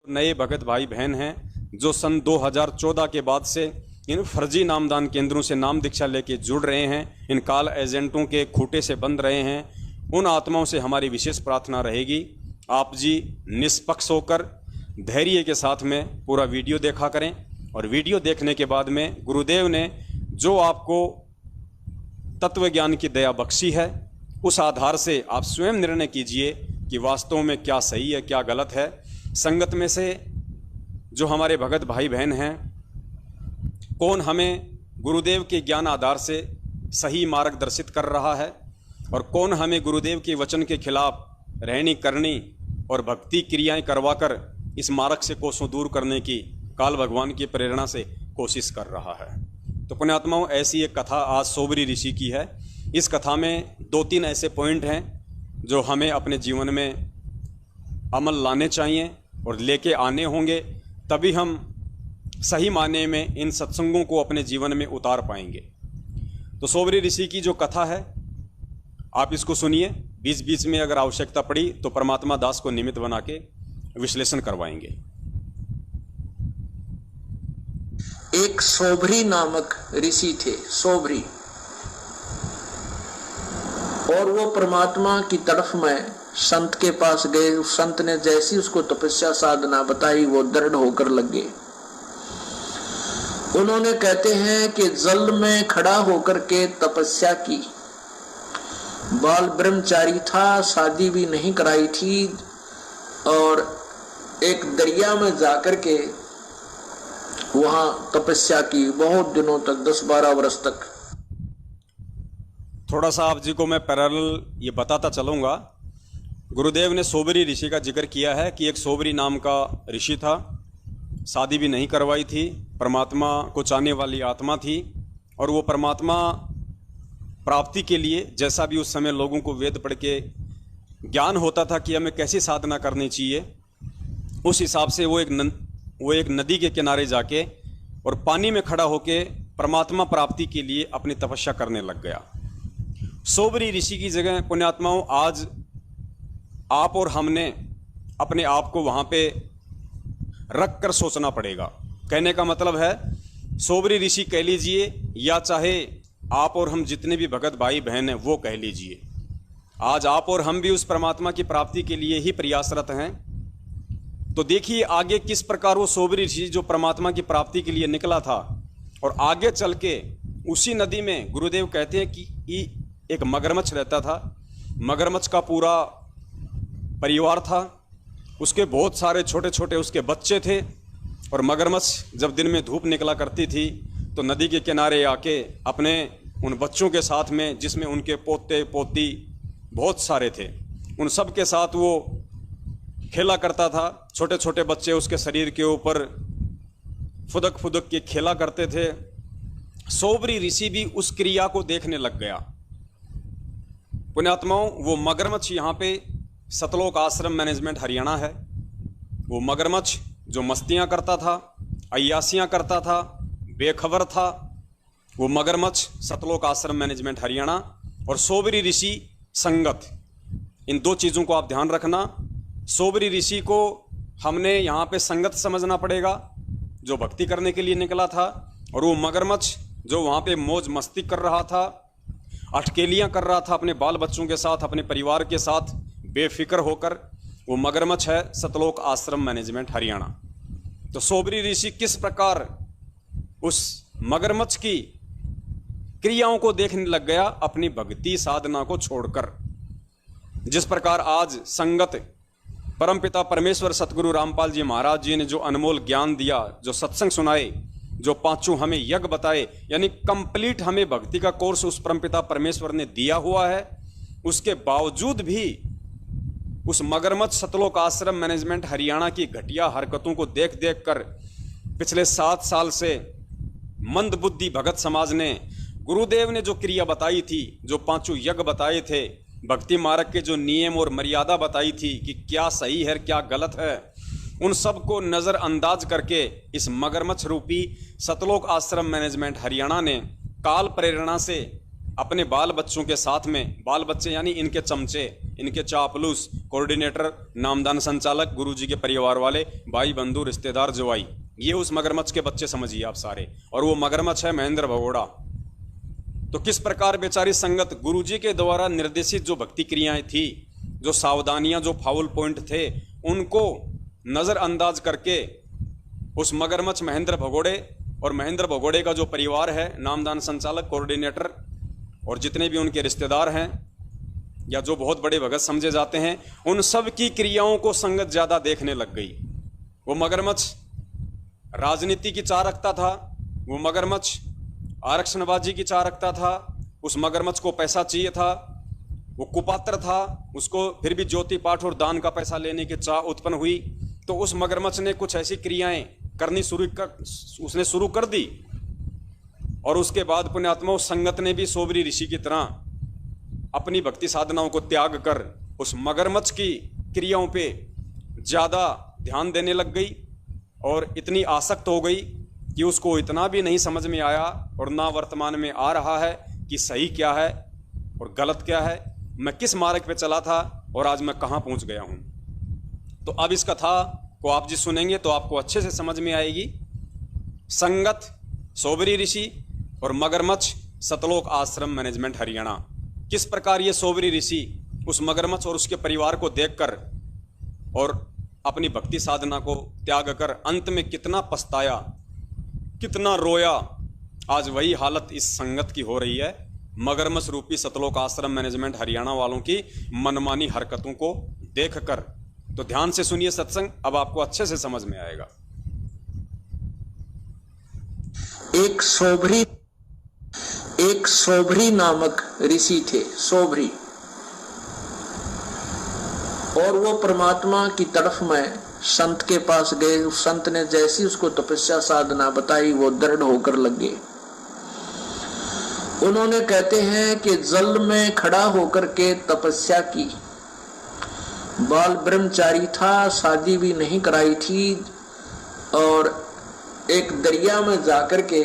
नए भगत भाई बहन हैं जो सन 2014 के बाद से इन फर्जी नामदान केंद्रों से नाम दीक्षा लेके जुड़ रहे हैं, इन काल एजेंटों के खूटे से बंध रहे हैं, उन आत्माओं से हमारी विशेष प्रार्थना रहेगी आप जी निष्पक्ष होकर धैर्य के साथ में पूरा वीडियो देखा करें। और वीडियो देखने के बाद में गुरुदेव ने जो आपको तत्व ज्ञान की दया बख्शी है उस आधार से आप स्वयं निर्णय कीजिए कि वास्तव में क्या सही है क्या गलत है। संगत में से जो हमारे भगत भाई बहन हैं, कौन हमें गुरुदेव के ज्ञान आधार से सही मार्गदर्शित कर रहा है और कौन हमें गुरुदेव के वचन के खिलाफ रहनी करनी और भक्ति क्रियाएं करवाकर इस मार्ग से कोसों दूर करने की काल भगवान की प्रेरणा से कोशिश कर रहा है। तो पुण्यात्माओं, ऐसी एक कथा आज सोबरी ऋषि की है। इस कथा में 2-3 ऐसे पॉइंट हैं जो हमें अपने जीवन में अमल लाने चाहिए और लेके आने होंगे, तभी हम सही मायने में इन सत्संगों को अपने जीवन में उतार पाएंगे। तो सोबरी ऋषि की जो कथा है आप इसको सुनिए, बीच बीच में अगर आवश्यकता पड़ी तो परमात्मा दास को निमित्त बना के विश्लेषण करवाएंगे। एक सोबरी नामक ऋषि थे, सोबरी, और वो परमात्मा की तरफ में संत के पास गए। उस संत ने जैसी उसको तपस्या साधना बताई वो दृढ़ होकर लग गए। उन्होंने कहते हैं कि जल में खड़ा होकर के तपस्या की, बाल ब्रह्मचारी था, शादी भी नहीं कराई थी, और एक दरिया में जाकर के वहां तपस्या की बहुत दिनों तक, 10-12 वर्ष तक। थोड़ा सा आप जी को मैं पैरेलल ये बताता चलूँगा। गुरुदेव ने सोबरी ऋषि का जिक्र किया है कि एक सोबरी नाम का ऋषि था, शादी भी नहीं करवाई थी, परमात्मा को चाहने वाली आत्मा थी, और वो परमात्मा प्राप्ति के लिए जैसा भी उस समय लोगों को वेद पढ़ के ज्ञान होता था कि हमें कैसी साधना करनी चाहिए, उस हिसाब से वो एक नदी के किनारे जाके और पानी में खड़ा होके परमात्मा प्राप्ति के लिए अपनी तपस्या करने लग गया। सोबरी ऋषि की जगह पुण्यात्माओं आज आप और हमने अपने आप को वहाँ पे रख कर सोचना पड़ेगा। कहने का मतलब है सोबरी ऋषि कह लीजिए या चाहे आप और हम जितने भी भगत भाई बहन हैं वो कह लीजिए, आज आप और हम भी उस परमात्मा की प्राप्ति के लिए ही प्रयासरत हैं। तो देखिए आगे किस प्रकार वो सोबरी ऋषि जो परमात्मा की प्राप्ति के लिए निकला था, और आगे चल के उसी नदी में गुरुदेव कहते हैं कि एक मगरमच्छ रहता था। मगरमच्छ का पूरा परिवार था, उसके बहुत सारे छोटे छोटे उसके बच्चे थे, और मगरमच्छ जब दिन में धूप निकला करती थी तो नदी के किनारे आके अपने उन बच्चों के साथ में, जिसमें उनके पोते पोती बहुत सारे थे, उन सब के साथ वो खेला करता था। छोटे छोटे बच्चे उसके शरीर के ऊपर फुदक फुदक के खेला करते थे। सोबरी ऋषि भी उस क्रिया को देखने लग गया। पुण्यात्माओं, वो मगरमच्छ यहाँ पे सतलोक आश्रम मैनेजमेंट हरियाणा है। वो मगरमच्छ जो मस्तियाँ करता था, अय्यासियाँ करता था, बेखबर था, वो मगरमच्छ सतलोक आश्रम मैनेजमेंट हरियाणा और सोबरी ऋषि संगत, इन 2 चीज़ों को आप ध्यान रखना। सोबरी ऋषि को हमने यहाँ पे संगत समझना पड़ेगा जो भक्ति करने के लिए निकला था, और वो मगरमच्छ जो वहाँ पे मौज मस्ती कर रहा था, अटकेलियाँ कर रहा था अपने बाल बच्चों के साथ, अपने परिवार के साथ बेफिक्र होकर, वो मगरमच्छ है सतलोक आश्रम मैनेजमेंट हरियाणा। तो सोबरी ऋषि किस प्रकार उस मगरमच्छ की क्रियाओं को देखने लग गया अपनी भक्ति साधना को छोड़कर। जिस प्रकार आज संगत परमपिता परमेश्वर सतगुरु रामपाल जी महाराज जी ने जो अनमोल ज्ञान दिया, जो सत्संग सुनाए, जो 5 हमें यज्ञ बताए, यानी कंप्लीट हमें भक्ति का कोर्स उस परमपिता परमेश्वर ने दिया हुआ है, उसके बावजूद भी उस मगरमच्छ सतलोक आश्रम मैनेजमेंट हरियाणा की घटिया हरकतों को देख देख कर पिछले 7 साल से मंद बुद्धि भगत समाज ने, गुरुदेव ने जो क्रिया बताई थी, जो 5 यज्ञ बताए थे, भक्ति मार्ग के जो नियम और मर्यादा बताई थी कि क्या सही है क्या गलत है, उन सब को नज़रअंदाज करके इस मगरमच्छ रूपी सतलोक आश्रम मैनेजमेंट हरियाणा ने काल प्रेरणा से अपने बाल बच्चों के साथ में, बाल बच्चे यानी इनके चमचे, इनके चापलूस, कोऑर्डिनेटर, नामदान संचालक, गुरुजी के परिवार वाले, भाई बंधु, रिश्तेदार, जवाई, ये उस मगरमच्छ के बच्चे समझिए आप सारे। और वो मगरमच्छ है महेंद्र भगोड़ा। तो किस प्रकार बेचारी संगत गुरुजी के द्वारा निर्देशित जो भक्ति क्रियाएं थी, जो सावधानियां, जो फाउल पॉइंट थे, उनको नजरअंदाज करके उस मगरमच्छ महेंद्र भगोड़े और महेंद्र भगोड़े का जो परिवार है, नामदान संचालक, कोऑर्डिनेटर और जितने भी उनके रिश्तेदार हैं या जो बहुत बड़े भगत समझे जाते हैं, उन सब की क्रियाओं को संगत ज्यादा देखने लग गई। वो मगरमच्छ राजनीति की चाह रखता था, वो मगरमच्छ आरक्षणबाजी की चाह रखता था, उस मगरमच्छ को पैसा चाहिए था, वो कुपात्र था, उसको फिर भी ज्योति पाठ और दान का पैसा लेने की चाह उत्पन्न हुई। तो उस मगरमच्छ ने कुछ ऐसी क्रियाएं करनी उसने शुरू कर दी। और उसके बाद पुण्यात्मा उस संगत ने भी सोबरी ऋषि की तरह अपनी भक्ति साधनाओं को त्याग कर उस मगरमच्छ की क्रियाओं पे ज़्यादा ध्यान देने लग गई और इतनी आसक्त हो गई कि उसको इतना भी नहीं समझ में आया और ना वर्तमान में आ रहा है कि सही क्या है और गलत क्या है, मैं किस मार्ग पे चला था और आज मैं कहाँ पहुँच गया हूँ। तो अब इस कथा को आप जी सुनेंगे तो आपको अच्छे से समझ में आएगी। संगत, सोबरी ऋषि और मगरमच्छ, सतलोक आश्रम मैनेजमेंट हरियाणा। किस प्रकार ये सोबरी ऋषि उस मगरमच्छ और उसके परिवार को देखकर और अपनी भक्ति साधना को त्याग कर अंत में कितना पछताया, कितना रोया। आज वही हालत इस संगत की हो रही है, मगरमच्छ रूपी सतलोक आश्रम मैनेजमेंट हरियाणा वालों की मनमानी हरकतों को देखकर। तो ध्यान से सुनिए सत्संग, अब आपको अच्छे से समझ में आएगा। एक सोबरी नामक ऋषि थे, सोबरी, और वो परमात्मा की तरफ में संत के पास गए। उस संत ने जैसी उसको तपस्या साधना बताई वो दृढ़ होकर लग गए। उन्होंने कहते हैं कि जल में खड़ा होकर के तपस्या की, बाल ब्रह्मचारी था, शादी भी नहीं कराई थी, और एक दरिया में जाकर के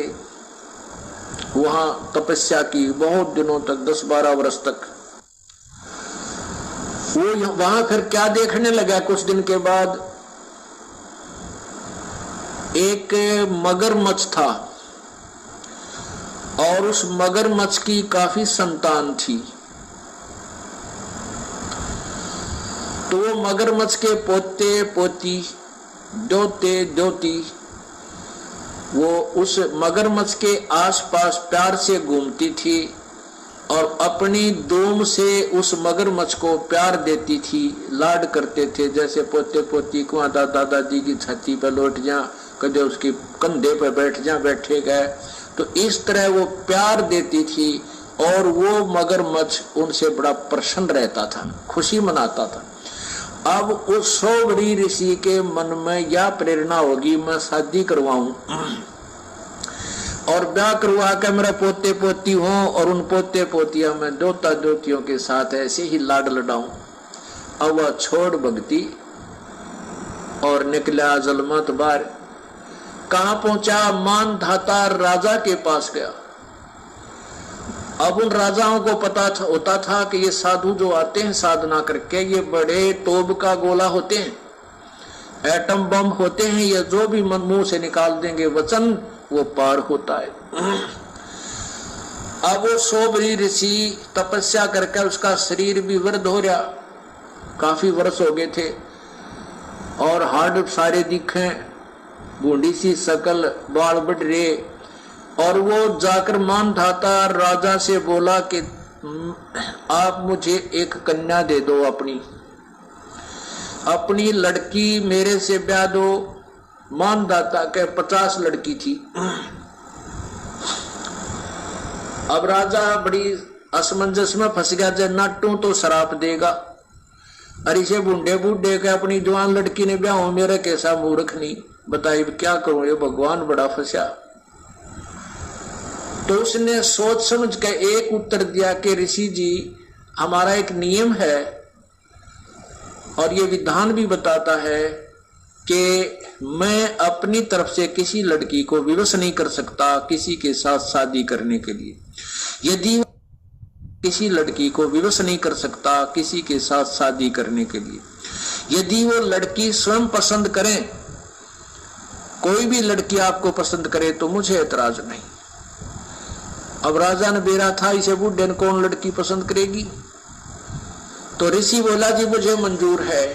वहां तपस्या की बहुत दिनों तक, 10-12 वर्ष तक। वो वहां फिर क्या देखने लगा, कुछ दिन के बाद एक मगरमच्छ था और उस मगरमच्छ की काफी संतान थी। तो वो मगरमच्छ के पोते पोती, दोते दोती, वो उस मगरमच्छ के आसपास प्यार से घूमती थी और अपनी दूम से उस मगरमच्छ को प्यार देती थी, लाड करते थे। जैसे पोते पोती को दादा दादी की छाती पर लौट जा, कदे उसके कंधे पर बैठ जा, बैठे गए, तो इस तरह वो प्यार देती थी और वो मगरमच्छ उनसे बड़ा प्रसन्न रहता था, खुशी मनाता था। अब उस सोबरी ऋषि के मन में यह प्रेरणा होगी, मैं शादी करवाऊं और ब्याह करवा के मेरा पोते पोती हो और उन पोते पोतियों में दोता दोतियों के साथ ऐसे ही लाड लडाऊं। अब वह छोड़ भक्ति और निकला जलमत बार। कहां पहुंचा? मानधाता राजा के पास गया। अब उन राजाओं को पता होता था कि ये साधु जो आते हैं साधना करके, ये बड़े तोब का गोला होते हैं, एटम बम होते हैं, ये जो भी मन मुंह से निकाल देंगे वचन वो पार होता है। अब वो सोबरी ऋषि तपस्या करके उसका शरीर भी वृद्ध हो रहा, काफी वर्ष हो गए थे, और हाड़ सारे दिखे, बूढ़ी सी शकल, बाल बढ़ रहे। और वो जाकर मानधाता राजा से बोला कि आप मुझे एक कन्या दे दो, अपनी लड़की मेरे से ब्याह दो। मानधाता के 50 लड़की थी। अब राजा बड़ी असमंजस में फंस गया, जब नाटू तो शराप देगा, अरे से बूढ़े बूढ़े के अपनी जवान लड़की ने ब्याह हो, मेरा कैसा मूर्ख नहीं, बताइए क्या करूं, ये भगवान बड़ा फंसा। तो उसने सोच समझ के एक उत्तर दिया कि ऋषि जी, हमारा एक नियम है और ये विधान भी बताता है कि मैं अपनी तरफ से किसी लड़की को विवश नहीं कर सकता किसी के साथ शादी करने के लिए। यदि किसी लड़की को विवश नहीं कर सकता किसी के साथ शादी करने के लिए। यदि वो लड़की स्वयं पसंद करे, कोई भी लड़की आपको पसंद करे तो मुझे ऐतराज नहीं। अब राजा ने बेरा था, इसे बूढ़े ने कौन लड़की पसंद करेगी? तो ऋषि बोला जी मुझे मंजूर है,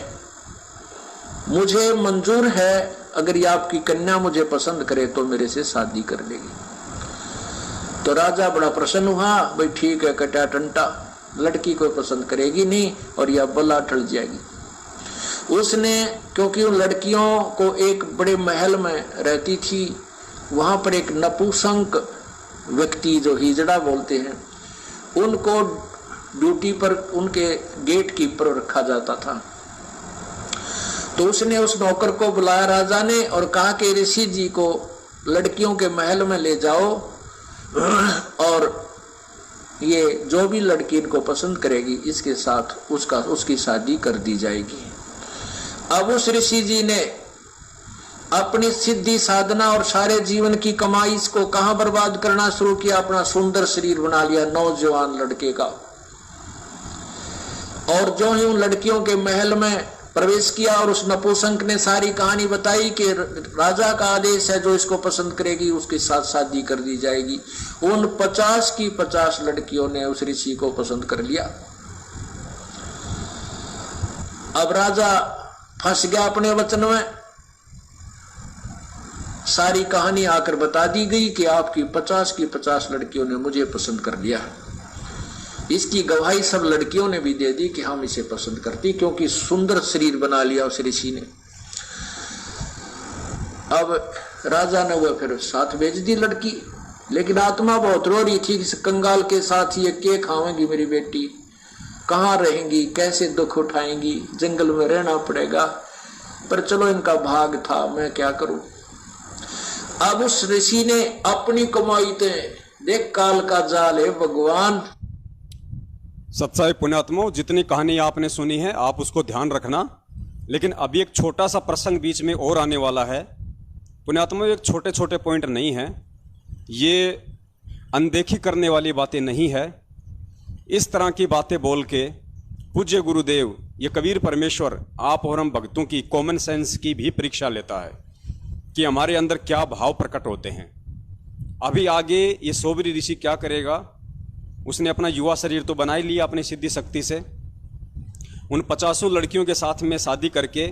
मुझे मंजूर है, अगर ये आपकी कन्या मुझे पसंद करे तो मेरे से शादी कर लेगी। तो राजा बड़ा प्रसन्न हुआ, भाई ठीक है, कटा टंटा, लड़की को पसंद करेगी नहीं और यह बला टल जाएगी। उसने, क्योंकि उन लड़कियों को एक बड़े महल में रहती थी, वहां पर एक नपुंसक व्यक्ति जो हिजड़ा बोलते हैं, उनको ड्यूटी पर उनके गेट कीपर रखा जाता था। तो उसने उस नौकर को बुलाया राजा ने और कहा कि ऋषि जी को लड़कियों के महल में ले जाओ और ये जो भी लड़की इनको पसंद करेगी इसके साथ उसकी शादी कर दी जाएगी। अब उस ऋषि जी ने अपनी सिद्धि साधना और सारे जीवन की कमाई को कहां बर्बाद करना शुरू किया? अपना सुंदर शरीर बना लिया नौजवान लड़के का। और जो ही उन लड़कियों के महल में प्रवेश किया और उस नपुंसक ने सारी कहानी बताई कि राजा का आदेश है, जो इसको पसंद करेगी उसके साथ शादी कर दी जाएगी। उन 50 की 50 लड़कियों ने उस ऋषि को पसंद कर लिया। अब राजा फंस गया अपने वचन में। सारी कहानी आकर बता दी गई कि आपकी 50 की 50 लड़कियों ने मुझे पसंद कर लिया। इसकी गवाही सब लड़कियों ने भी दे दी कि हम इसे पसंद करती, क्योंकि सुंदर शरीर बना लिया उस ऋषि ने। अब राजा ने वह फिर साथ भेज दी लड़की, लेकिन आत्मा बहुत रो रही थी कि कंगाल के साथ ये क्या खाएंगी मेरी बेटी, कहाँ रहेंगी, कैसे दुख उठाएंगी, जंगल में रहना पड़ेगा। पर चलो इनका भाग था, मैं क्या करूं। अब उस ऋषि ने अपनी कमाई थे, देख काल का जाल है भगवान। सत्साई पुण्यात्माओं, जितनी कहानी आपने सुनी है आप उसको ध्यान रखना, लेकिन अभी एक छोटा सा प्रसंग बीच में और आने वाला है। पुण्यात्माओं, एक छोटे छोटे पॉइंट नहीं है, ये अनदेखी करने वाली बातें नहीं है। इस तरह की बातें बोल के पूज्य गुरुदेव ये कबीर परमेश्वर आप और हम भक्तों की कॉमन सेंस की भी परीक्षा लेता है कि हमारे अंदर क्या भाव प्रकट होते हैं। अभी आगे ये सोबरी ऋषि क्या करेगा? उसने अपना युवा शरीर तो बना ही लिया अपनी सिद्धि शक्ति से, उन 50 लड़कियों के साथ में शादी करके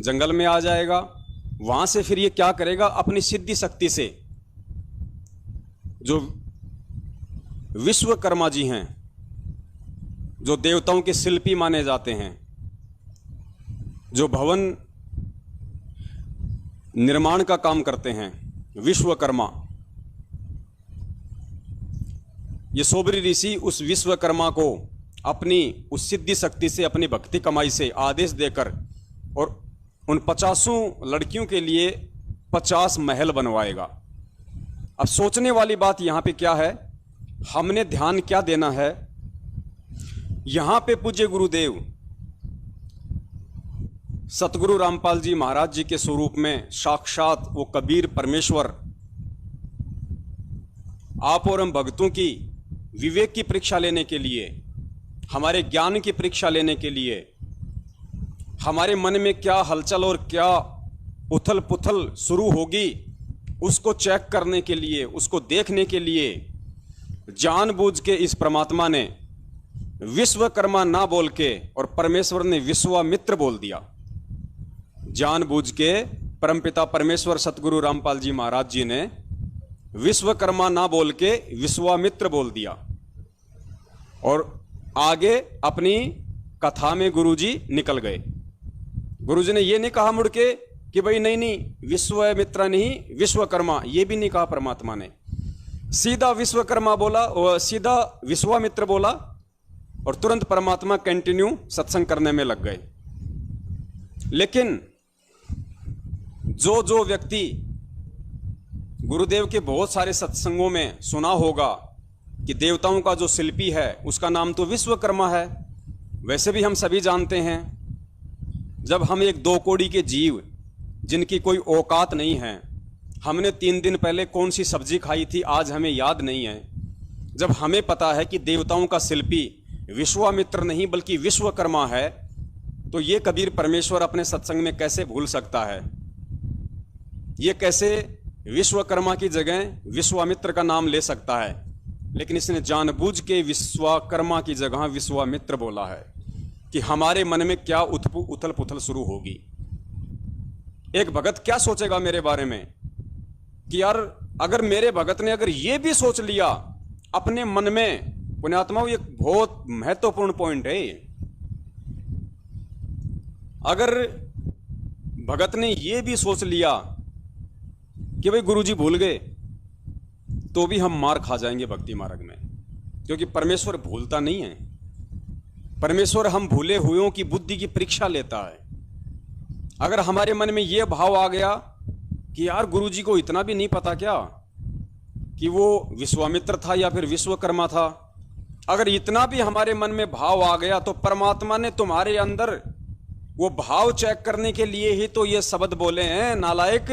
जंगल में आ जाएगा। वहां से फिर ये क्या करेगा? अपनी सिद्धि शक्ति से जो विश्वकर्मा जी हैं, जो देवताओं के शिल्पी माने जाते हैं, जो भवन निर्माण का काम करते हैं, विश्वकर्मा, ये सोबरी ऋषि उस विश्वकर्मा को अपनी उस सिद्धि शक्ति से, अपनी भक्ति कमाई से आदेश देकर और उन 50 लड़कियों के लिए 50 महल बनवाएगा। अब सोचने वाली बात यहां पे क्या है, हमने ध्यान क्या देना है? यहां पे पूज्य गुरुदेव सतगुरु रामपाल जी महाराज जी के स्वरूप में साक्षात वो कबीर परमेश्वर आप और हम भक्तों की विवेक की परीक्षा लेने के लिए, हमारे ज्ञान की परीक्षा लेने के लिए, हमारे मन में क्या हलचल और क्या उथल पुथल शुरू होगी उसको चेक करने के लिए, उसको देखने के लिए जानबूझ के इस परमात्मा ने विश्वकर्मा ना बोल के और परमेश्वर ने विश्वामित्र बोल दिया। जानबूझ के परमपिता परमेश्वर सतगुरु रामपाल जी महाराज जी ने विश्वकर्मा ना बोल के विश्वामित्र बोल दिया। और आगे अपनी कथा में गुरुजी निकल गए। गुरुजी ने ये नहीं कहा मुड़ के कि भाई नहीं नहीं विश्वामित्र नहीं विश्वकर्मा, ये भी नहीं कहा परमात्मा ने। सीधा विश्वकर्मा बोला और सीधा विश्वामित्र बोला और तुरंत परमात्मा कंटिन्यू सत्संग करने में लग गए। लेकिन जो व्यक्ति गुरुदेव के बहुत सारे सत्संगों में सुना होगा कि देवताओं का जो शिल्पी है उसका नाम तो विश्वकर्मा है। वैसे भी हम सभी जानते हैं, जब हम एक 2 कौड़ी के जीव जिनकी कोई औकात नहीं है, हमने 3 दिन पहले कौन सी सब्जी खाई थी आज हमें याद नहीं है, जब हमें पता है कि देवताओं का शिल्पी विश्वामित्र नहीं बल्कि विश्वकर्मा है, तो ये कबीर परमेश्वर अपने सत्संग में कैसे भूल सकता है? ये कैसे विश्वकर्मा की जगह विश्वामित्र का नाम ले सकता है? लेकिन इसने जानबूझ के विश्वकर्मा की जगह विश्वामित्र बोला है कि हमारे मन में क्या उथल पुथल शुरू होगी। एक भगत क्या सोचेगा मेरे बारे में कि यार अगर मेरे भगत ने अगर ये भी सोच लिया अपने मन में, पुण्यात्माओं ये बहुत महत्वपूर्ण पॉइंट है। अगर भगत ने ये भी सोच लिया कि भाई गुरुजी भूल गए, तो भी हम मार खा जाएंगे भक्ति मार्ग में, क्योंकि परमेश्वर भूलता नहीं है। परमेश्वर हम भूले हुओं की बुद्धि की परीक्षा लेता है। अगर हमारे मन में यह भाव आ गया कि यार गुरुजी को इतना भी नहीं पता क्या कि वो विश्वामित्र था या फिर विश्वकर्मा था, अगर इतना भी हमारे मन में भाव आ गया, तो परमात्मा ने तुम्हारे अंदर वो भाव चेक करने के लिए ही तो ये शब्द बोले हैं, नालायक।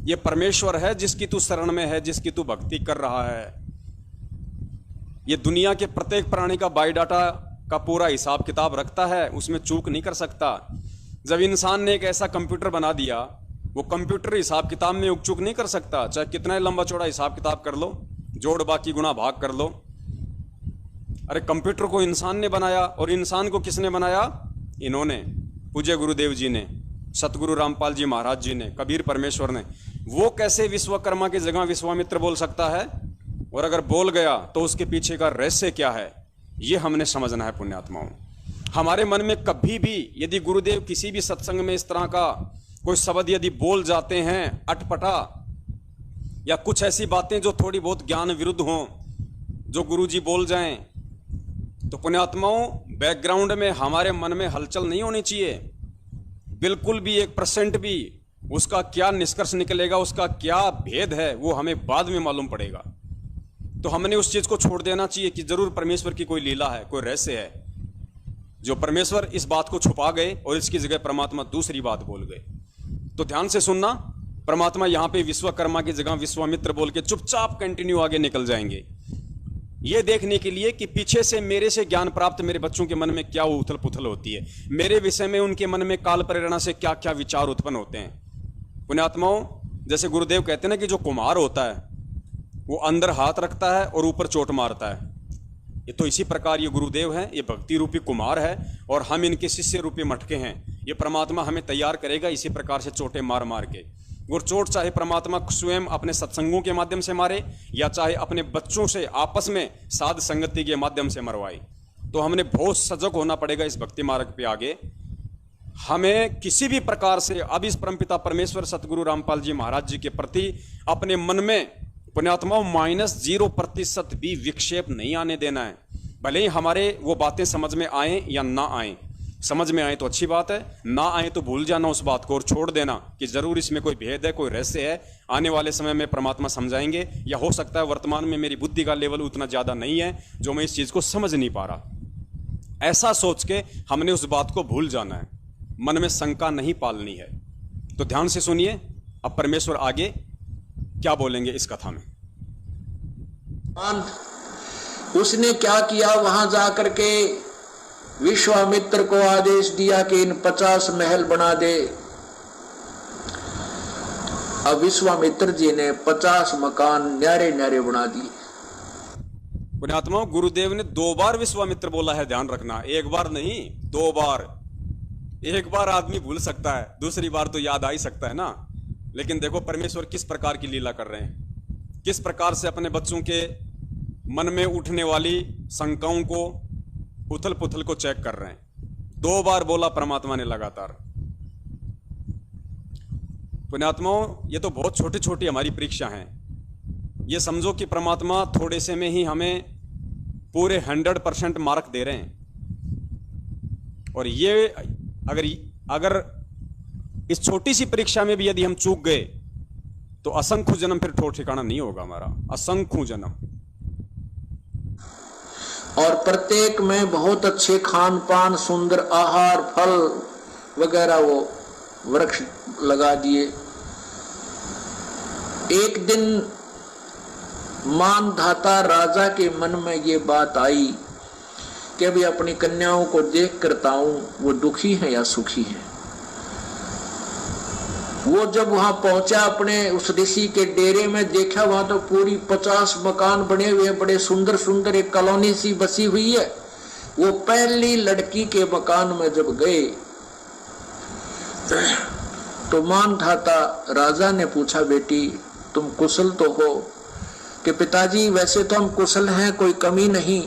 ये परमेश्वर है जिसकी तू शरण में है, जिसकी तू भक्ति कर रहा है। ये दुनिया के प्रत्येक प्राणी का बायोडाटा का पूरा हिसाब किताब रखता है, उसमें चूक नहीं कर सकता। जब इंसान ने एक ऐसा कंप्यूटर बना दिया, वो कंप्यूटर हिसाब किताब में चूक नहीं कर सकता, चाहे कितना लंबा चौड़ा हिसाब किताब कर लो, जोड़ बाकी गुणा भाग कर लो। अरे कंप्यूटर को इंसान ने बनाया, और इंसान को किसने बनाया? इन्होंने, पूज्य गुरुदेव जी ने, सतगुरु रामपाल जी महाराज जी ने, कबीर परमेश्वर ने। वो कैसे विश्वकर्मा की जगह विश्वामित्र बोल सकता है? और अगर बोल गया तो उसके पीछे का रहस्य क्या है, ये हमने समझना है। पुण्यात्माओं, हमारे मन में कभी भी यदि गुरुदेव किसी भी सत्संग में इस तरह का कोई शब्द यदि बोल जाते हैं अटपटा, या कुछ ऐसी बातें जो थोड़ी बहुत ज्ञान विरुद्ध हों, जो गुरुजी बोल जाएं, तो पुण्यात्माओं बैकग्राउंड में हमारे मन में हलचल नहीं होनी चाहिए, बिल्कुल भी 1% भी। उसका क्या निष्कर्ष निकलेगा, उसका क्या भेद है, वो हमें बाद में मालूम पड़ेगा। तो हमने उस चीज को छोड़ देना चाहिए कि जरूर परमेश्वर की कोई लीला है, कोई रहस्य है, जो परमेश्वर इस बात को छुपा गए और इसकी जगह परमात्मा दूसरी बात बोल गए। तो ध्यान से सुनना, परमात्मा यहां पे विश्वकर्मा की जगह विश्वामित्र बोल के चुपचाप कंटिन्यू आगे निकल जाएंगे, ये देखने के लिए कि पीछे से मेरे से ज्ञान प्राप्त मेरे बच्चों के मन में क्या उथल पुथल होती है, मेरे विषय में उनके मन में काल प्रेरणा से क्या क्या विचार उत्पन्न होते हैं। पुण्यात्माओं, जैसे गुरुदेव कहते हैं ना कि जो कुम्हार होता है वो अंदर हाथ रखता है और ऊपर चोट मारता है, ये तो इसी प्रकार ये गुरुदेव हैं, ये भक्ति रूपी कुम्हार है और हम इनके शिष्य रूपी मटके हैं। ये परमात्मा हमें तैयार करेगा इसी प्रकार से चोटें मार मार के। और चोट चाहे परमात्मा स्वयं अपने सत्संगों के माध्यम से मारे या चाहे अपने बच्चों से आपस में साध संगति के माध्यम से मरवाए। तो हमने बहुत सजग होना पड़ेगा इस भक्ति मार्ग पे आगे। हमें किसी भी प्रकार से अब इस परमपिता परमेश्वर सतगुरु रामपाल जी महाराज जी के प्रति अपने मन में पुण्यात्माओं -0% भी विक्षेप नहीं आने देना है। भले ही हमारे वो बातें समझ में आए या ना आए, समझ में आए तो अच्छी बात है, ना आए तो भूल जाना उस बात को और छोड़ देना कि जरूर इसमें कोई भेद है, कोई रहस्य है, आने वाले समय में परमात्मा समझाएंगे, या हो सकता है वर्तमान में मेरी बुद्धि का लेवल उतना ज़्यादा नहीं है जो मैं इस चीज़ को समझ नहीं पा रहा। ऐसा सोच के हमने उस बात को भूल जाना है, मन में शंका नहीं पालनी है। तो ध्यान से सुनिए, अब परमेश्वर आगे क्या बोलेंगे इस कथा में। उसने क्या किया, वहां जाकर के विश्वामित्र को आदेश दिया कि इन 50 महल बना दे। अब विश्वामित्र जी ने 50 मकान न्यारे न्यारे बना दिए। पुण्यात्माओं, गुरुदेव ने 2 बार विश्वामित्र बोला है, ध्यान रखना, 1 बार नहीं 2 बार। 1 बार आदमी भूल सकता है, दूसरी बार तो याद आ ही सकता है ना। लेकिन देखो परमेश्वर किस प्रकार की लीला कर रहे हैं, किस प्रकार से अपने बच्चों के मन में उठने वाली शंकाओं को, उथल पुथल को चेक कर रहे हैं। 2 बार बोला परमात्मा ने लगातार। पुण्यात्माओं, ये तो बहुत छोटी छोटी हमारी परीक्षा हैं। ये समझो कि परमात्मा थोड़े से में ही हमें पूरे 100% मार्क दे रहे हैं। और ये अगर इस छोटी सी परीक्षा में भी यदि हम चूक गए तो असंख्य जन्म फिर ठोर ठिकाना नहीं होगा हमारा, असंख्य जन्म। और प्रत्येक में बहुत अच्छे खान पान, सुंदर आहार, फल वगैरह वो वृक्ष लगा दिए। एक दिन मानधाता राजा के मन में ये बात आई कि अभी अपनी कन्याओं को देख करता हूं वो दुखी है या सुखी है। वो जब वहां पहुंचा अपने उस ऋषि के डेरे में, देखा वहां तो पूरी 50 मकान बने हुए हैं, बड़े सुंदर सुंदर, एक कॉलोनी सी बसी हुई है। वो पहली लड़की के मकान में जब गए तो मानधाता राजा ने पूछा, बेटी तुम कुशल तो हो? कि पिताजी वैसे तो हम कुशल हैं, कोई कमी नहीं,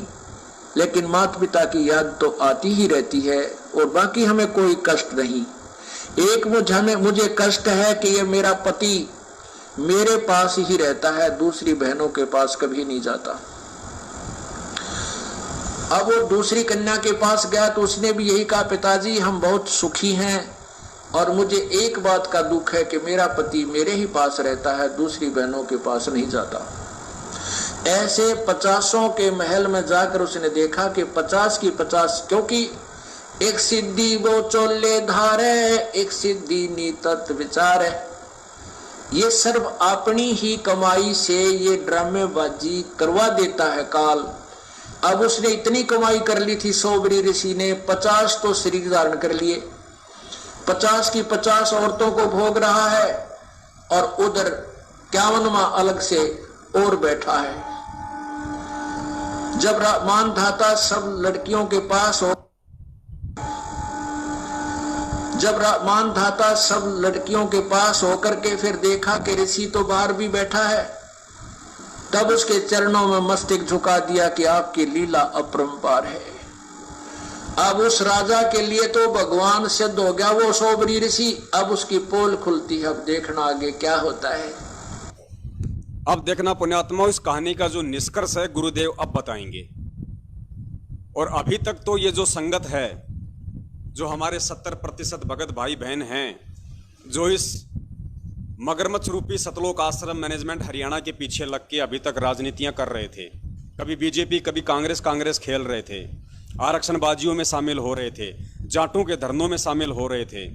लेकिन माता पिता की याद तो आती ही रहती है और बाकी हमें कोई कष्ट नहीं। एक मुझे कष्ट है कि ये मेरा पति मेरे पास ही रहता है, दूसरी बहनों के पास कभी नहीं जाता। अब वो दूसरी कन्या के पास गया तो उसने भी यही कहा, पिताजी हम बहुत सुखी हैं और मुझे एक बात का दुख है कि मेरा पति मेरे ही पास रहता है, दूसरी बहनों के पास नहीं जाता। ऐसे 50 के महल में जाकर उसने देखा कि 50 की 50, क्योंकि एक सिद्धि वो चोले धारे, एक सिद्धि नीतत विचार है, ये सर्व अपनी ही कमाई से ये ड्रामेबाजी करवा देता है काल। अब उसने इतनी कमाई कर ली थी सोबरी ऋषि ने, 50 तो शरीर धारण कर लिए, 50 की 50 औरतों को भोग रहा है और उधर 51वां अलग से और बैठा है। जब मानधाता सब लड़कियों के पास हो, जब मानधाता सब लड़कियों के पास होकर के फिर देखा कि ऋषि तो बाहर भी बैठा है, तब उसके चरणों में मस्तक झुका दिया कि आपकी लीला अपरंपार है। अब उस राजा के लिए तो भगवान सिद्ध हो गया वो सोबरी ऋषि। अब उसकी पोल खुलती है, अब देखना आगे क्या होता है। अब देखना पुण्यात्मा, इस कहानी का जो निष्कर्ष है गुरुदेव अब बताएंगे। और अभी तक तो ये जो संगत है, जो हमारे 70% भगत भाई बहन हैं, जो इस मगरमच्छ रूपी सतलोक आश्रम मैनेजमेंट हरियाणा के पीछे लग के अभी तक राजनीतियां कर रहे थे, कभी बीजेपी कभी कांग्रेस खेल रहे थे, आरक्षणबाजियों में शामिल हो रहे थे, जाटों के धरनों में शामिल हो रहे थे,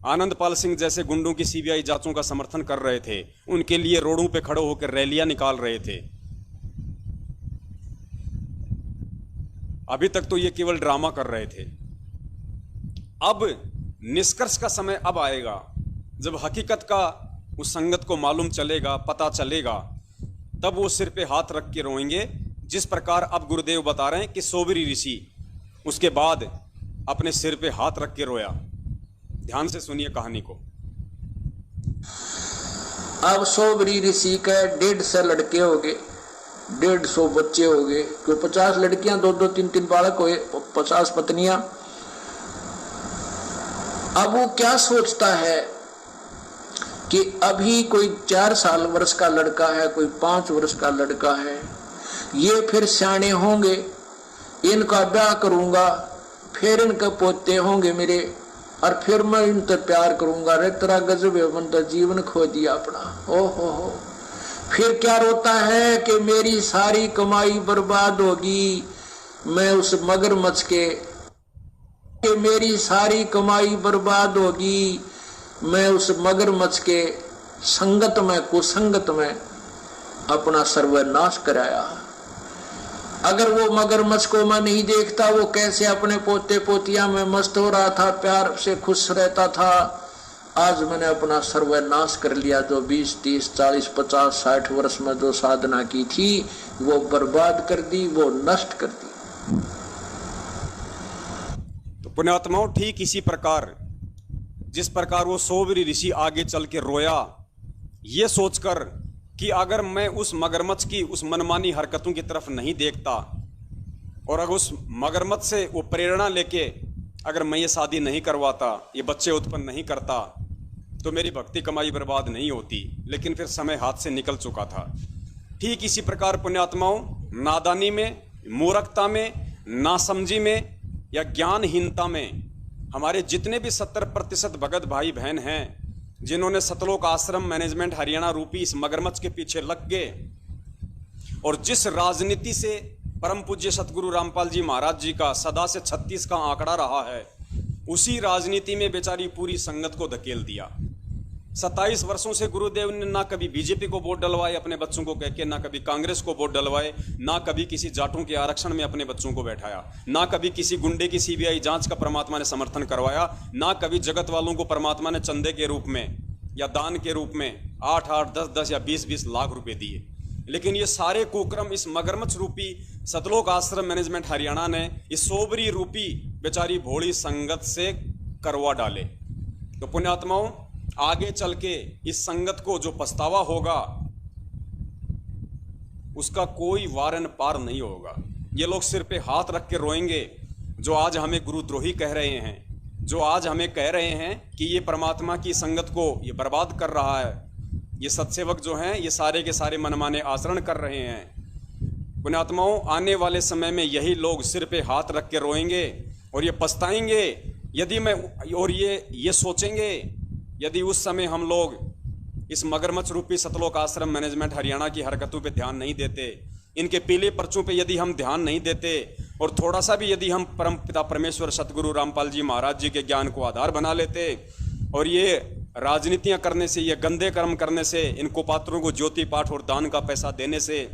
आनंदपाल सिंह जैसे गुंडों की सीबीआई जांचों का समर्थन कर रहे थे, उनके लिए रोडों पे खड़े होकर रैलियां निकाल रहे थे। अभी तक तो ये केवल ड्रामा कर रहे थे। अब निष्कर्ष का समय अब आएगा जब हकीकत का उस संगत को मालूम चलेगा, पता चलेगा, तब वो सिर पे हाथ रख के रोएंगे, जिस प्रकार अब गुरुदेव बता रहे हैं कि सोबरी ऋषि उसके बाद अपने सिर पे हाथ रख के रोया। ध्यान से सुनिए कहानी को। अब सोबरी ऋषि के 150 लड़के हो गए, 150 बच्चे हो गए, कोई 50 लड़कियां, 2-2 3-3 बालक हुए, 50 पत्नियां। अब वो क्या सोचता है कि अभी कोई 4 वर्ष का लड़का है, कोई 5 वर्ष का लड़का है, ये फिर सियाने होंगे, इनका ब्याह करूंगा, फिर इनके पोते होंगे मेरे, और फिर मैं इनसे प्यार करूंगा। रे तेरा गजब है, मन तो जीवन खो दिया अपना। ओहो हो, फिर क्या रोता है कि मेरी सारी कमाई बर्बाद होगी, मैं उस मगरमच्छ के, कि मेरी सारी कमाई बर्बाद होगी, मैं उस मगरमच्छ के संगत में, कुसंगत में अपना सर्वनाश कराया। अगर वो मगरमच्छ को मैं नहीं देखता, वो कैसे अपने पोते पोतिया में मस्त हो रहा था, प्यार से खुश रहता था, आज मैंने अपना सर्वनाश कर लिया। जो 20, 30, 40, 50, 60 वर्ष में जो साधना की थी वो बर्बाद कर दी, वो नष्ट कर दी। तो पुण्यात्माओं, ठीक इसी प्रकार जिस प्रकार वो सोबरी ऋषि आगे चल के रोया, ये सोचकर कि अगर मैं उस मगरमच्छ की उस मनमानी हरकतों की तरफ नहीं देखता और अगर उस मगरमच्छ से वो प्रेरणा लेके अगर मैं ये शादी नहीं करवाता, ये बच्चे उत्पन्न नहीं करता, तो मेरी भक्ति कमाई बर्बाद नहीं होती। लेकिन फिर समय हाथ से निकल चुका था। ठीक इसी प्रकार पुण्यात्माओं, नादानी में, मूर्खता में, नासमझी में या ज्ञानहीनता में हमारे जितने भी 70% भगत भाई बहन हैं, जिन्होंने सतलोक आश्रम मैनेजमेंट हरियाणा रूपी इस मगरमच्छ के पीछे लग गए और जिस राजनीति से परम पूज्य सतगुरु रामपाल जी महाराज जी का सदा से 36 का आंकड़ा रहा है, उसी राजनीति में बेचारी पूरी संगत को धकेल दिया। 27 वर्षों से गुरुदेव ने ना कभी बीजेपी को वोट डलवाए अपने बच्चों को कह के, ना कभी कांग्रेस को वोट डलवाए, ना कभी किसी जाटों के आरक्षण में अपने बच्चों को बैठाया, ना कभी किसी गुंडे की सीबीआई जांच का परमात्मा ने समर्थन करवाया, ना कभी जगत वालों को परमात्मा ने चंदे के रूप में या दान के रूप में 8-8, 10-10 या 20-20 लाख रुपए दिए। लेकिन ये सारे कुक्रम इस मगरमच्छ रूपी सतलोक आश्रम मैनेजमेंट हरियाणा ने इस सोबरी रूपी बेचारी भोली संगत से करवा डाले। तो पुण्यात्माओं, आगे चल के इस संगत को जो पछतावा होगा उसका कोई वारन पार नहीं होगा। ये लोग सिर पे हाथ रख के रोएंगे जो आज हमें गुरुद्रोही कह रहे हैं, जो आज हमें कह रहे हैं कि ये परमात्मा की संगत को ये बर्बाद कर रहा है। ये सत्सेवक जो हैं ये सारे के सारे मनमाने आचरण कर रहे हैं। पुण्यात्माओं, आने वाले समय में यही लोग सिर पे हाथ रख के रोएंगे और ये पछताएंगे यदि मैं और ये सोचेंगे यदि उस समय हम लोग इस मगरमच्छ रूपी सतलोक आश्रम मैनेजमेंट हरियाणा की हरकतों पे ध्यान नहीं देते, इनके पीले पर्चों पे यदि हम ध्यान नहीं देते और थोड़ा सा भी यदि हम परम पिता परमेश्वर सतगुरु रामपाल जी महाराज जी के ज्ञान को आधार बना लेते और ये राजनीतियां करने से, ये गंदे कर्म करने से, इनको पात्रों को ज्योति पाठ और दान का पैसा देने से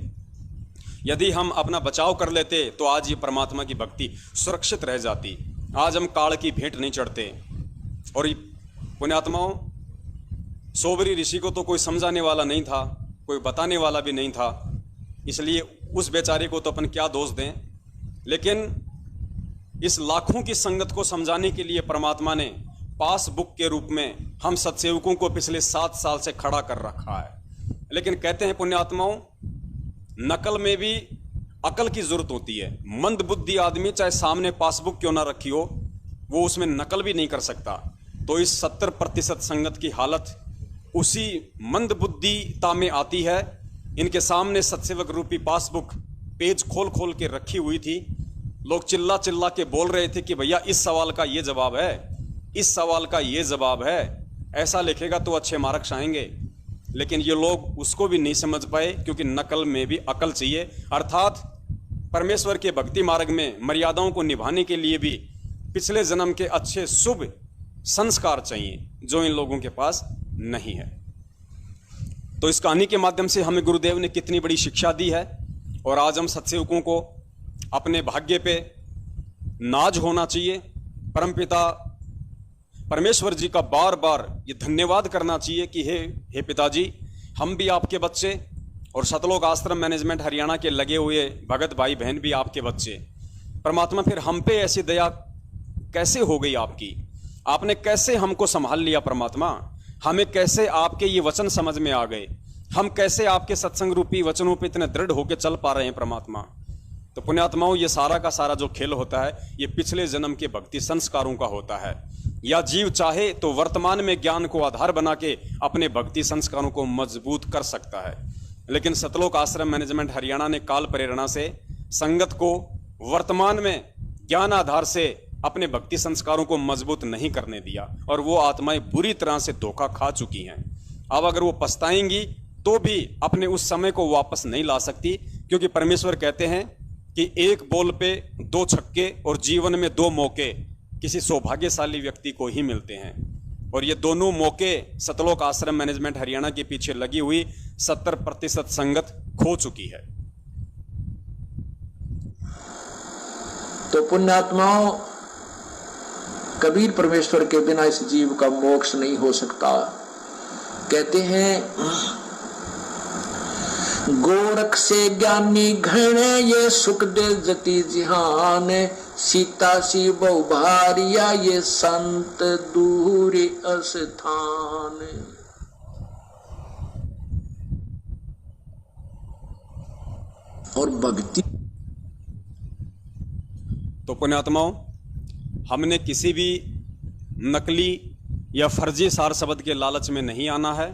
यदि हम अपना बचाव कर लेते तो आज ये परमात्मा की भक्ति सुरक्षित रह जाती। आज हम काल की भेंट नहीं चढ़ते। और पुण्यात्माओं, सोबरी ऋषि को तो कोई समझाने वाला नहीं था, कोई बताने वाला भी नहीं था, इसलिए उस बेचारे को तो अपन क्या दोष दें। लेकिन इस लाखों की संगत को समझाने के लिए परमात्मा ने पासबुक के रूप में हम सत्सेवकों को पिछले 7 साल से खड़ा कर रखा है। लेकिन कहते हैं पुण्यात्माओं, नकल में भी अकल की जरूरत होती है। मंद बुद्धि आदमी चाहे सामने पासबुक क्यों ना रखी हो, वो उसमें नकल भी नहीं कर सकता। तो इस 70% संगत की हालत उसी मंद बुद्धिता में आती है। इनके सामने सत्सेवक रूपी पासबुक पेज खोल खोल के रखी हुई थी। लोग चिल्ला चिल्ला के बोल रहे थे कि भैया इस सवाल का ये जवाब है, इस सवाल का ये जवाब है, ऐसा लिखेगा तो अच्छे मार्क्स आएंगे। लेकिन ये लोग उसको भी नहीं समझ पाए क्योंकि नकल में भी अकल चाहिए। अर्थात परमेश्वर के भक्ति मार्ग में मर्यादाओं को निभाने के लिए भी पिछले जन्म के अच्छे शुभ संस्कार चाहिए, जो इन लोगों के पास नहीं है। तो इस कहानी के माध्यम से हमें गुरुदेव ने कितनी बड़ी शिक्षा दी है और आज हम सत्सेवकों को अपने भाग्य पे नाज होना चाहिए। परमपिता परमेश्वर जी का बार बार ये धन्यवाद करना चाहिए कि हे पिताजी, हम भी आपके बच्चे और सतलोक आश्रम मैनेजमेंट हरियाणा के लगे हुए भगत भाई बहन भी आपके बच्चे। परमात्मा, फिर हम पे ऐसी दया कैसे हो गई आपकी? आपने कैसे हमको संभाल लिया परमात्मा? हमें कैसे आपके ये वचन समझ में आ गए? हम कैसे आपके सत्संग रूपी वचनों पे इतने दृढ़ होकर चल पा रहे हैं परमात्मा? तो पुण्यात्माओं, ये सारा का सारा जो खेल होता है ये पिछले जन्म के भक्ति संस्कारों का होता है। या जीव चाहे तो वर्तमान में ज्ञान को आधार बना के अपने भक्ति संस्कारों को मजबूत कर सकता है। लेकिन सतलोक आश्रम मैनेजमेंट हरियाणा ने काल प्रेरणा से संगत को वर्तमान में ज्ञान आधार से अपने भक्ति संस्कारों को मजबूत नहीं करने दिया और वो आत्माएं बुरी तरह से धोखा खा चुकी हैं। अब अगर वो पछताएंगी तो भी अपने उस समय को वापस नहीं ला सकती, क्योंकि परमेश्वर कहते हैं कि एक बॉल पे 2 छक्के और जीवन में 2 मौके किसी सौभाग्यशाली व्यक्ति को ही मिलते हैं। और ये दोनों मौके सतलोक आश्रम मैनेजमेंट हरियाणा के पीछे लगी हुई 70% संगत खो चुकी है। तो पुण्यात्माओं, कबीर परमेश्वर के बिना इस जीव का मोक्ष नहीं हो सकता। कहते हैं, गोरख से ज्ञानी घण ये सुख दे जति जिहान, सीता सी बहु भारिया ये संत दूर अस्थान। और भक्ति। तो पुण्यात्माओं, हमने किसी भी नकली या फर्जी सार शब्द के लालच में नहीं आना है।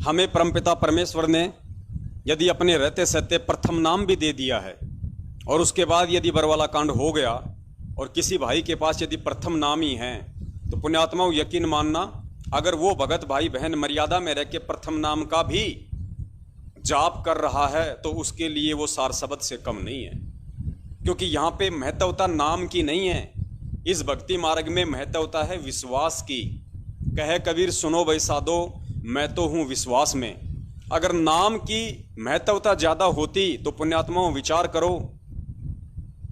हमें परमपिता परमेश्वर ने यदि अपने रहते सहते प्रथम नाम भी दे दिया है और उसके बाद यदि बरवाला कांड हो गया और किसी भाई के पास यदि प्रथम नाम ही है, तो पुण्यात्माओं यकीन मानना, अगर वो भगत भाई बहन मर्यादा में रह के प्रथम नाम का भी जाप कर रहा है तो उसके लिए वो सार शब्द से कम नहीं है। क्योंकि यहाँ पे महत्वता नाम की नहीं है, इस भक्ति मार्ग में महत्वता है विश्वास की। कहे कबीर सुनो भाई साधो मैं तो हूँ विश्वास में। अगर नाम की महत्वता ज़्यादा होती तो पुण्यात्माओं विचार करो,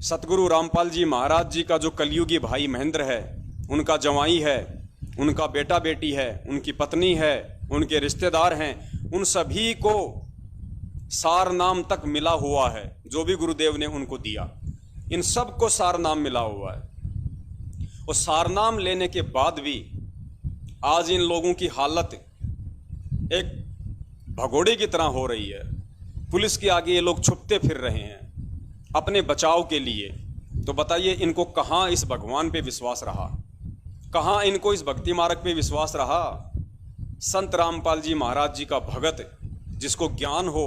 सतगुरु रामपाल जी महाराज जी का जो कलयुगी भाई महेंद्र है, उनका जवाई है, उनका बेटा बेटी है, उनकी पत्नी है, उनके रिश्तेदार हैं, उन सभी को सार नाम तक मिला हुआ है जो भी गुरुदेव ने उनको दिया। इन सब को सार नाम मिला हुआ है। और सार नाम लेने के बाद भी आज इन लोगों की हालत एक भगोड़े की तरह हो रही है। पुलिस के आगे ये लोग छुपते फिर रहे हैं अपने बचाव के लिए। तो बताइए इनको कहाँ इस भगवान पे विश्वास रहा, कहाँ इनको इस भक्ति मार्ग पे विश्वास रहा। संत रामपाल जी महाराज जी का भगत जिसको ज्ञान हो,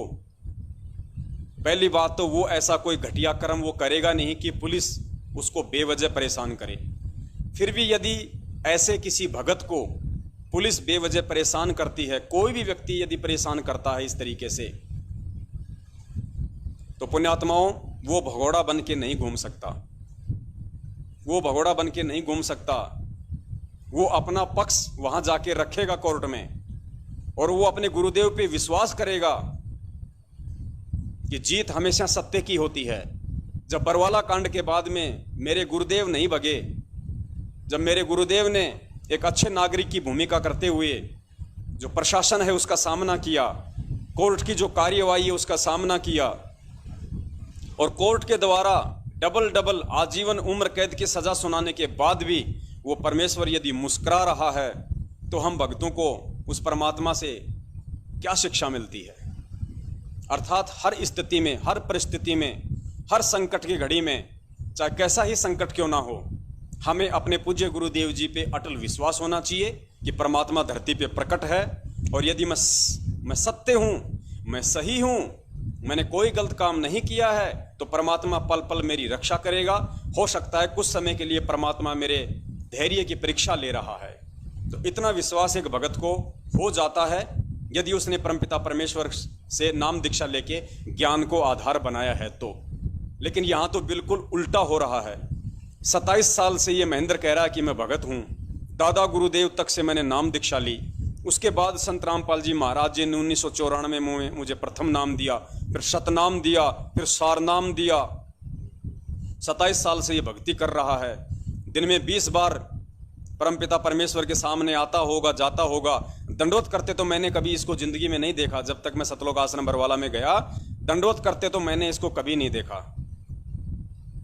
पहली बात तो वो ऐसा कोई घटिया कर्म वो करेगा नहीं कि पुलिस उसको बेवजह परेशान करे। फिर भी यदि ऐसे किसी भगत को पुलिस बेवजह परेशान करती है, कोई भी व्यक्ति यदि परेशान करता है इस तरीके से, तो पुण्यात्माओं वो भगोड़ा बन के नहीं घूम सकता, वो भगोड़ा बन के नहीं घूम सकता। वो अपना पक्ष वहां जाके रखेगा कोर्ट में, और वो अपने गुरुदेव पे विश्वास करेगा कि जीत हमेशा सत्य की होती है। जब बरवाला कांड के बाद में मेरे गुरुदेव नहीं भगे, जब मेरे गुरुदेव ने एक अच्छे नागरिक की भूमिका करते हुए जो प्रशासन है उसका सामना किया, कोर्ट की जो कार्यवाही है उसका सामना किया, और कोर्ट के द्वारा डबल आजीवन उम्र कैद की सजा सुनाने के बाद भी वो परमेश्वर यदि मुस्कुरा रहा है, तो हम भक्तों को उस परमात्मा से क्या शिक्षा मिलती है। अर्थात हर स्थिति में, हर परिस्थिति में, हर संकट की घड़ी में, चाहे कैसा ही संकट क्यों ना हो, हमें अपने पूज्य गुरुदेव जी पे अटल विश्वास होना चाहिए कि परमात्मा धरती पे प्रकट है, और यदि मैं सत्य हूँ, मैं सही हूँ, मैंने कोई गलत काम नहीं किया है, तो परमात्मा पल पल मेरी रक्षा करेगा। हो सकता है कुछ समय के लिए परमात्मा मेरे धैर्य की परीक्षा ले रहा है। तो इतना विश्वास एक भगत को हो जाता है यदि उसने परमपिता परमेश्वर से नाम दीक्षा लेके ज्ञान को आधार बनाया है तो। लेकिन यहाँ तो बिल्कुल उल्टा हो रहा है। 27 साल से ये महेंद्र कह रहा है कि मैं भगत हूँ, दादा गुरुदेव तक से मैंने नाम दीक्षा ली, उसके बाद संत रामपाल जी महाराज जी ने 1994 में मुझे प्रथम नाम दिया, फिर शतनाम दिया, फिर सारनाम दिया। 27 साल से ये भक्ति कर रहा है। दिन में 20 बार परमपिता परमेश्वर के सामने आता होगा, जाता होगा। दंडोत करते तो मैंने कभी इसको जिंदगी में नहीं देखा। जब तक मैं सतलोक आश्रम बरवाला में गया, दंडोत करते तो मैंने इसको कभी नहीं देखा।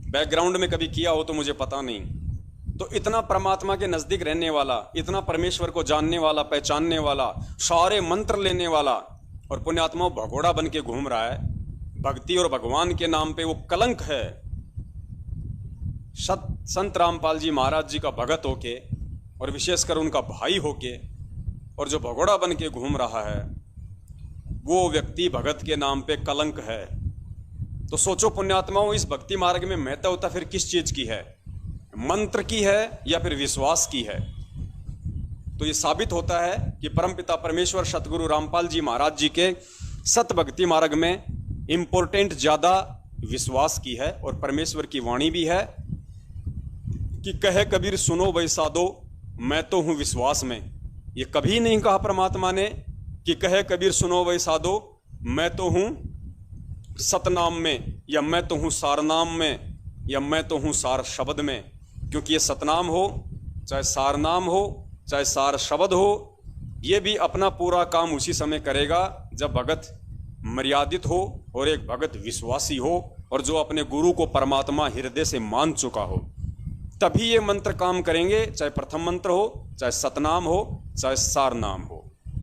बैकग्राउंड में कभी किया हो तो मुझे पता नहीं। तो इतना परमात्मा के नजदीक रहने वाला, इतना परमेश्वर को जानने वाला, पहचानने वाला, सारे मंत्र लेने वाला, और पुण्यात्मा भगोड़ा बन के घूम रहा है। भक्ति और भगवान के नाम पे वो कलंक है। संत रामपाल जी महाराज जी का भगत होके, और विशेषकर उनका भाई होके, और जो भगोड़ा बन के घूम रहा है, वो व्यक्ति भगत के नाम पे कलंक है। तो सोचो पुण्यात्माओं, इस भक्ति मार्ग में महत्वता फिर किस चीज की है? मंत्र की है या फिर विश्वास की है? तो ये साबित होता है कि परमपिता परमेश्वर सतगुरु रामपाल जी महाराज जी के सत भक्ति मार्ग में इंपॉर्टेंट ज्यादा विश्वास की है। और परमेश्वर की वाणी भी है कि कहे कबीर सुनो भाई साधो मैं तो हूं विश्वास में। ये कभी नहीं कहा परमात्मा ने कि कहे कबीर सुनो भाई साधो मैं तो हूं सतनाम में, या मैं तो हूं सारनाम में, या मैं तो हूं सार शब्द में। क्योंकि ये सतनाम हो, चाहे सारनाम हो, चाहे सार शब्द हो, ये भी अपना पूरा काम उसी समय करेगा जब भगत मर्यादित हो और एक भगत विश्वासी हो, और जो अपने गुरु को परमात्मा हृदय से मान चुका हो। तभी ये मंत्र काम करेंगे, चाहे प्रथम मंत्र हो, चाहे सतनाम हो, चाहे सारनाम हो।